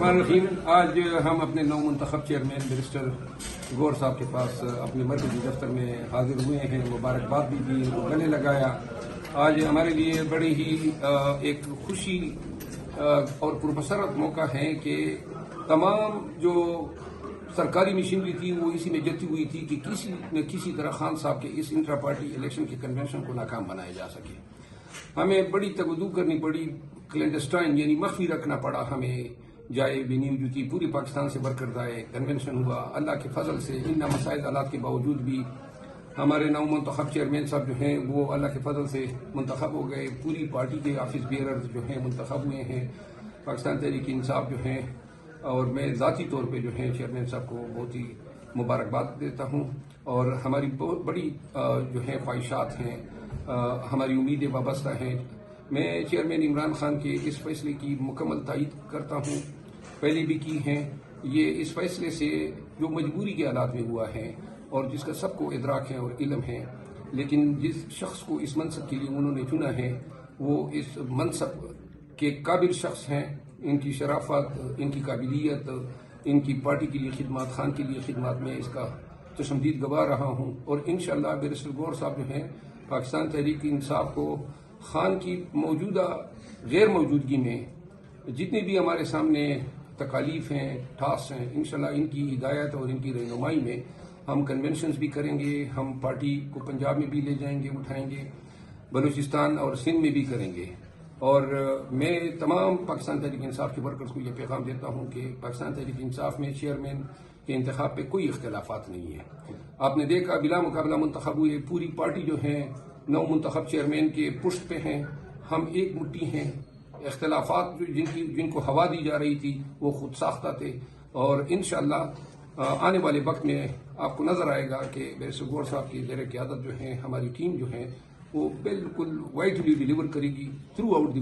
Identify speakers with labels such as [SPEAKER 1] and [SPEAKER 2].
[SPEAKER 1] الرحمن الرحیم۔ آج ہم اپنے نو منتخب چیئرمین بیرسٹر غور صاحب کے پاس اپنے مرکزی دفتر میں حاضر ہوئے ہیں، مبارکباد بھی دی، گلے لگایا۔ آج ہمارے لیے بڑی ہی ایک خوشی اور پرمسرت موقع ہے کہ تمام جو سرکاری مشینری تھی وہ اسی میں جتی ہوئی تھی کہ کسی نہ کسی طرح خان صاحب کے اس انٹرا پارٹی الیکشن کے کنونشن کو ناکام بنایا جا سکے۔ ہمیں بڑی تگدو کرنی پڑی، کلینڈسٹائن یعنی مخفی رکھنا پڑا ہمیں، جائے وینیو جو تھی پوری پاکستان سے برکت آئے، کنونشن ہوا۔ اللہ کے فضل سے ان مسائل حالات کے باوجود بھی ہمارے نو منتخب چیئرمین صاحب جو ہیں وہ اللہ کے فضل سے منتخب ہو گئے۔ پوری پارٹی کے آفس بیئرز جو ہیں منتخب ہوئے ہیں، پاکستان تحریک انصاف جو ہیں، اور میں ذاتی طور پہ جو ہے چیئرمین صاحب کو بہت ہی مبارکباد دیتا ہوں۔ اور ہماری بہت بڑی جو ہے خواہشات ہیں، ہماری امیدیں وابستہ ہیں۔ میں چیئرمین عمران خان کے اس فیصلے کی مکمل تائید کرتا ہوں، پہلے بھی کی ہیں۔ یہ اس فیصلے سے جو مجبوری کے حالات میں ہوا ہے اور جس کا سب کو ادراک ہے اور علم ہے، لیکن جس شخص کو اس منصب کے لیے انہوں نے چنا ہے وہ اس منصب کے قابل شخص ہیں۔ ان کی شرافت، ان کی قابلیت، ان کی پارٹی کے لیے خدمات، خان کے لیے خدمات، میں اس کا چشمدید گواہ رہا ہوں۔ اور انشاءاللہ بیرسٹر غور صاحب جو ہیں پاکستان تحریک انصاف کو خان کی موجودہ غیر موجودگی میں جتنے بھی ہمارے سامنے تکالیف ہیں، ٹاسک ہیں، انشاءاللہ ان کی ہدایت اور ان کی رہنمائی میں ہم کنونشنز بھی کریں گے۔ ہم پارٹی کو پنجاب میں بھی لے جائیں گے، اٹھائیں گے، بلوچستان اور سندھ میں بھی کریں گے۔ اور میں تمام پاکستان تحریک انصاف کے ورکرز کو یہ پیغام دیتا ہوں کہ پاکستان تحریک انصاف میں چیئرمین کے انتخاب پہ کوئی اختلافات نہیں ہے۔ آپ نے دیکھا بلا مقابلہ منتخب ہوئے، پوری پارٹی جو ہے نو منتخب چیئرمین کے پشت پہ ہیں، ہم ایک مٹھی ہیں۔ اختلافات جن کو ہوا دی جا رہی تھی وہ خود ساختہ تھے، اور انشاءاللہ آنے والے وقت میں آپ کو نظر آئے گا کہ بیرسٹر غور صاحب کی زیر قیادت جو ہے ہماری ٹیم جو ہے وہ بالکل وائٹلی ڈیلیور کرے گی تھرو آؤٹ دی